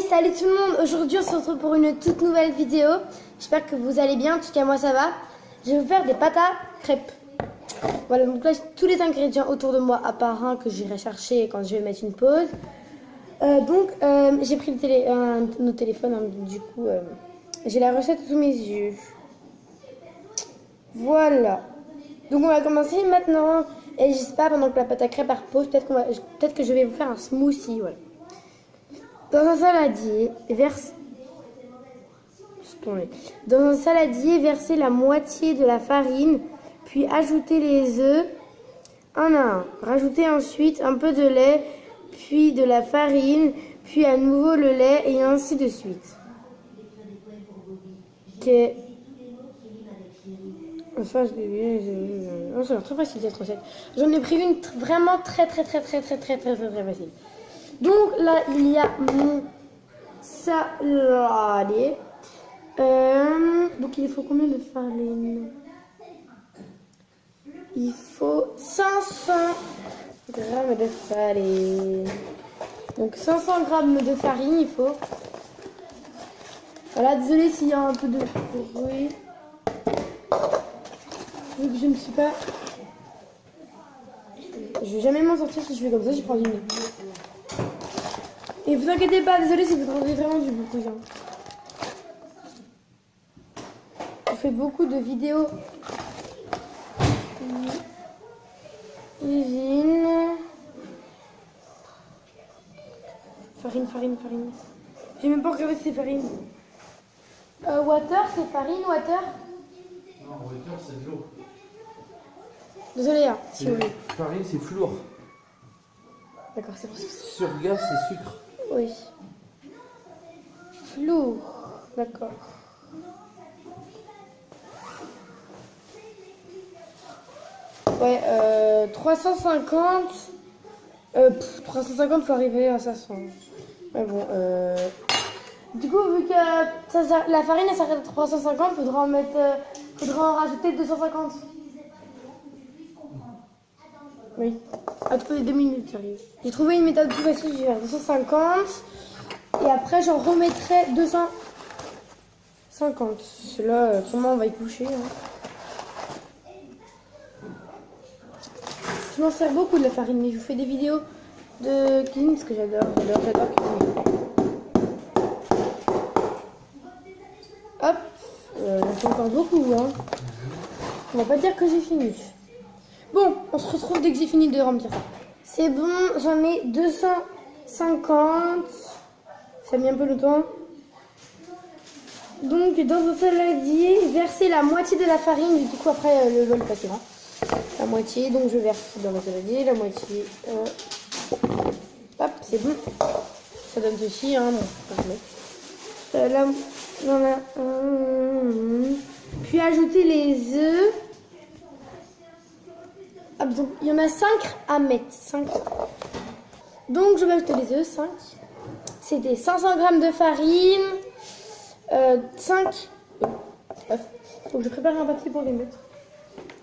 Salut tout le monde, aujourd'hui on se retrouve pour une toute nouvelle vidéo. J'espère que vous allez bien, en tout cas moi ça va. Je vais vous faire des pâtes à crêpes. Voilà, donc là j'ai tous les ingrédients autour de moi à part un que j'irai chercher quand je vais mettre une pause. J'ai pris nos téléphones, hein, du coup j'ai la recette sous mes yeux. Voilà. Donc on va commencer maintenant. Et je sais pas, pendant que la pâte à crêpes repose, peut-être que je vais vous faire un smoothie. Voilà. Dans un saladier, versez la moitié de la farine, puis ajoutez les œufs un à un. Rajoutez ensuite un peu de lait, puis de la farine, puis à nouveau le lait et ainsi de suite. Ok. Enfin, c'est très facile cette recette. J'en ai pris une vraiment très facile. Donc là, il y a mon saladier. Donc il faut combien de farine? Il faut 500 grammes de farine. Donc 500 grammes de farine, il faut. Voilà, désolé s'il y a un peu de bruit. Vu que je ne suis pas... Je vais jamais m'en sortir si je fais comme ça, je prends du nez. Et vous inquiétez pas, désolé si vous entendez vraiment du bruit. Hein. Je fais beaucoup de vidéos usine. Farine. J'ai même pas regardé si c'est farine. Water, c'est farine, water? Non, water, c'est de l'eau. Désolé, hein, si vous voulez. Farine, c'est flour. D'accord, c'est pour ça. Sur gaz, c'est sucre. Oui. Flour, d'accord. Ouais, 350. 350, faut arriver à 500. Mais bon, du coup, vu que la farine elle s'arrête à 350, faudra en rajouter 250. Oui. Attendez 2 minutes, j'arrive. J'ai trouvé une méthode plus facile, je vais faire 250. Et après, j'en remettrai 250. Cela, comment on va y coucher. Hein. Je m'en sers beaucoup de la farine, mais je vous fais des vidéos de cuisine parce que j'adore cuisiner. Hop, j'en fais encore beaucoup, hein. On va pas dire que j'ai fini. Bon, on se retrouve dès que j'ai fini de remplir ça. C'est bon, j'en ai 250. Ça a mis un peu le temps. Donc, dans un saladier, versez la moitié de la farine. Du coup, après, le bol passera. La moitié, donc je verse dans le saladier. La moitié. Hop, c'est bon. Ça donne ceci, hein. Puis ajoutez les œufs. Ah, donc, il y en a 5 à mettre. 5. Donc, je vais ajouter les œufs. 5. C'était 500 g de farine. 5. Hop. Donc, je prépare un papier pour les mettre.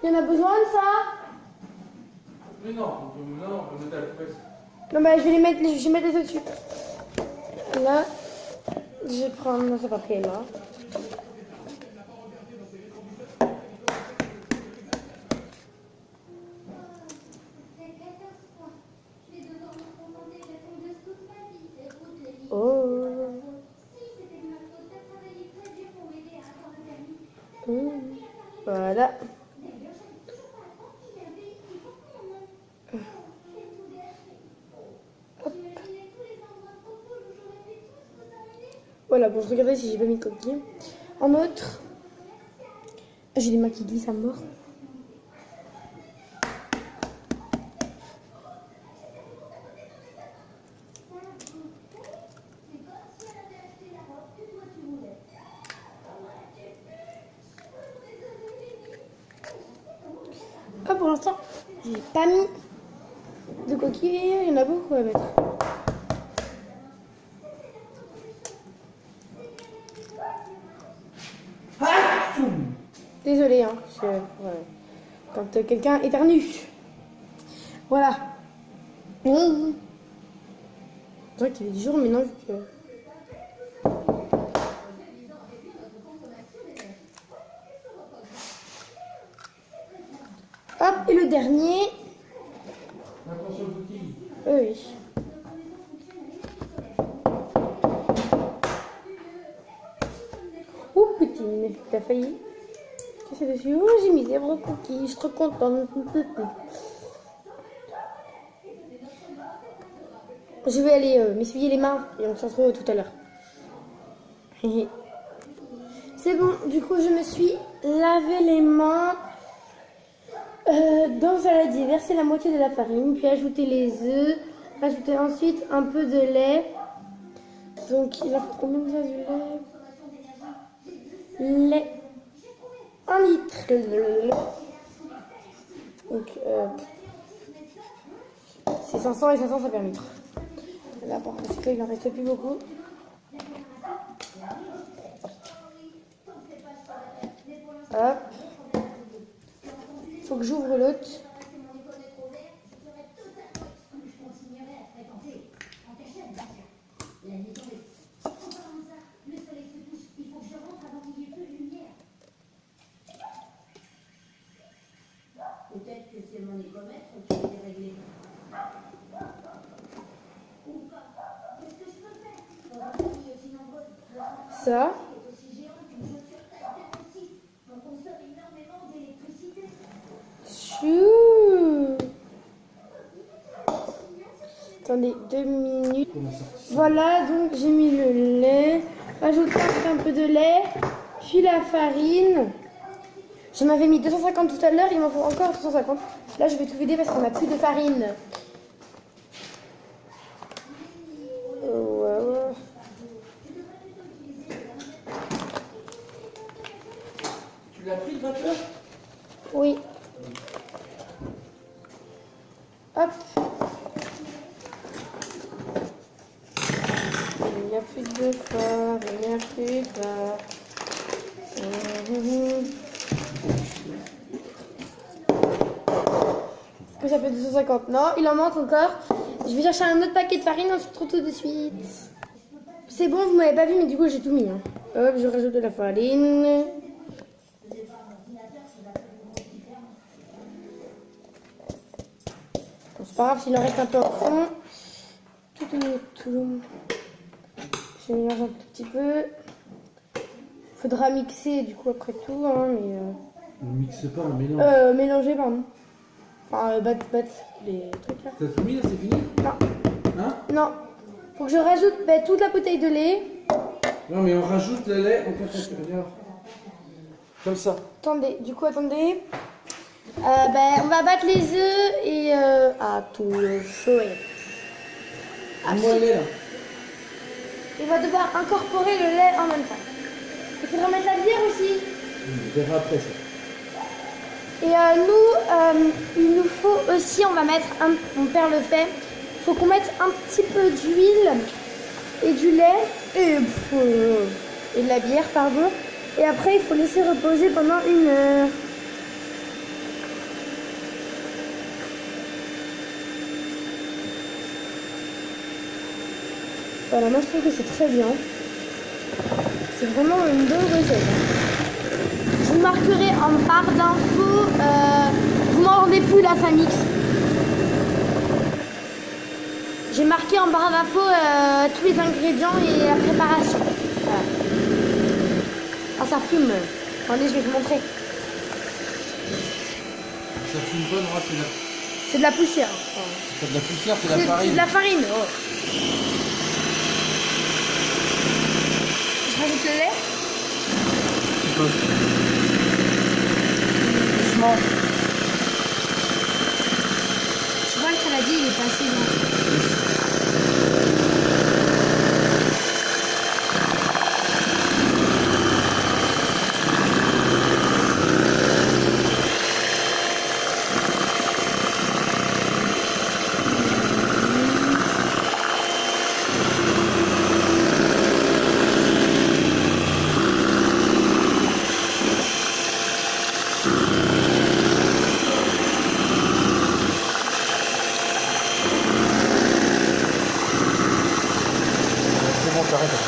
Il y en a besoin de ça? Mais non, on peut mettre à la presse. Non, bah, je vais mettre les œufs dessus. Là, je vais prendre ce papier-là. Oh. Voilà. Hop. Voilà, bon, je regardais si j'ai pas mis de coquille. En autre, j'ai des mains qui glissent à mort. Ah, pour l'instant, j'ai pas mis de coquilles, il y en a beaucoup à mettre. Désolée, hein, voilà. Quand quelqu'un éternue. Voilà. C'est vrai qu'il est du jour, mais non, vu que le dernier. Attention aux outils. Oui. Oh Poutine, t'as failli. Qu'est-ce que c'est dessus? Oh, j'ai mis zéro cookie, je suis trop contente. Je vais aller m'essuyer les mains et on se retrouve tout à l'heure. C'est bon, du coup je me suis lavé les mains. Dans le saladier, verser la moitié de la farine, puis ajouter les œufs, ajouter ensuite un peu de lait. Donc il a combien de lait? Lait 1 litre. Donc c'est 500 et 500 ça fait 1 litre. Là par contre il n'en reste plus beaucoup. Hop. Faut que j'ouvre l'autre. Peut-être que c'est mon écomètre qui est déréglé. Ou pas. Qu'est-ce que je peux faire dans une famille aussi nombreuse? Ça. Est aussi géant qu'une chaussure taille aussi. On consomme énormément d'électricité. Chou. Attendez 2 minutes. Voilà, donc j'ai mis le lait. Rajoute un peu de lait. Puis la farine. Je m'avais mis 250 tout à l'heure, il m'en faut encore 250. Là, je vais tout vider parce qu'on n'a plus de farine. Ouais. Tu l'as pris le batteur? Oui. Hop. Il n'y a plus de phare, il n'y a plus de phare. Est-ce que ça fait 250? Non, il en manque encore. Je vais chercher un autre paquet de farine, on se retrouve tout de suite. C'est bon, vous m'avez pas vu, mais du coup j'ai tout mis. Hein. Hop, je rajoute de la farine. Bon, c'est pas grave s'il en reste un peu au fond. Tout. Je mélange un tout petit peu. Faudra mixer du coup après tout, hein, mais. On ne mixe pas, on mélange. Mélanger, pardon. Enfin, battre les trucs là. T'as tout mis là, c'est fini? Non. Hein? Non. Faut que je rajoute toute la bouteille de lait. Non, mais on rajoute le lait, on peut faire regarde. Comme ça. Attendez. On va battre les œufs et à tout le feu. Moi, le lait là. Il va devoir incorporer le lait en même temps. Il faudra mettre la bière aussi. On verra après ça. Et il nous faut aussi, mon père le fait, il faut qu'on mette un petit peu d'huile et du lait et de la bière, pardon. Et après, il faut laisser reposer pendant 1 heure. Voilà, moi je trouve que c'est très bien. C'est vraiment une bonne recette. Je vous marquerai en barre d'infos. Vous m'en rendez plus la Famix. J'ai marqué en barre d'infos tous les ingrédients et la préparation. Voilà. Ah, ça fume. Attendez, je vais vous montrer. Ça fume pas, non, C'est de la poussière. c'est de la poussière, c'est de la C'est farine. de la farine. Oh. Je rajoute le lait. Doucement. Je vois le saladier, il est pas assez grand. C'est bon, t'arrêtes.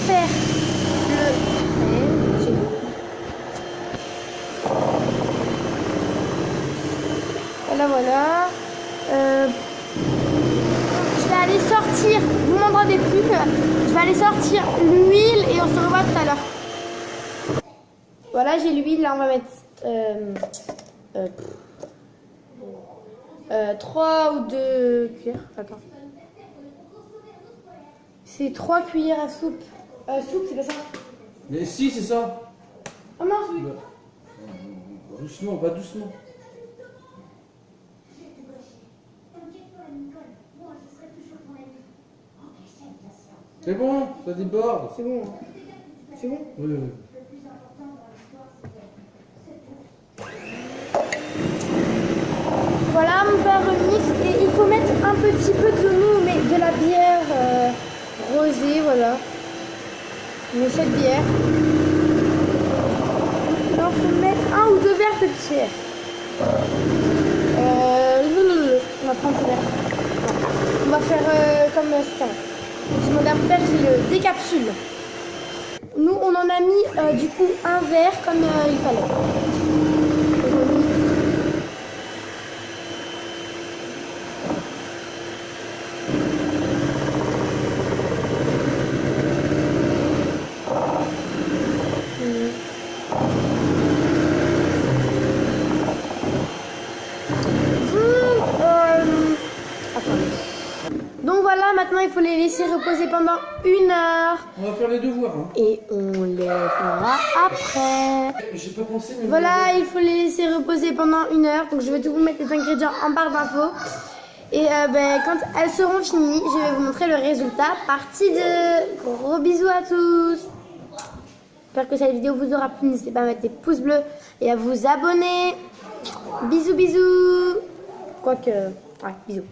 faire le trait. Voilà, voilà. Je vais aller sortir, vous m'entendez plus, je vais aller sortir l'huile et on se revoit tout à l'heure. Voilà, j'ai l'huile, là on va mettre 3 ou 2 cuillères. Attends. C'est 3 cuillères à soupe. Soupe, c'est pas ça? Mais si, c'est ça. Oh mince, oui. Doucement, va doucement. C'est bon, ça déborde. C'est bon. C'est bon? Oui, oui. Voilà mon pain remix et il faut mettre un petit peu de nous, mais de la bière rosée, voilà. Mais cette bière. Il en faut mettre 1 ou 2 verres de bière. On va prendre ce verre. On va faire comme ça. Je demande à mon père qu'il le décapsule. Nous on en a mis du coup un verre comme il fallait. Donc voilà, maintenant il faut les laisser reposer pendant 1 heure. On va faire les devoirs. Hein. Et on les fera après. J'ai pas pensé, mais. Voilà, il faut les laisser reposer pendant 1 heure. Donc je vais tout vous mettre les ingrédients en barre d'infos. Et quand elles seront finies, je vais vous montrer le résultat. Partie 2. Gros bisous à tous. J'espère que cette vidéo vous aura plu. N'hésitez pas à mettre des pouces bleus et à vous abonner. Bisous, bisous. Quoique, ouais, bisous.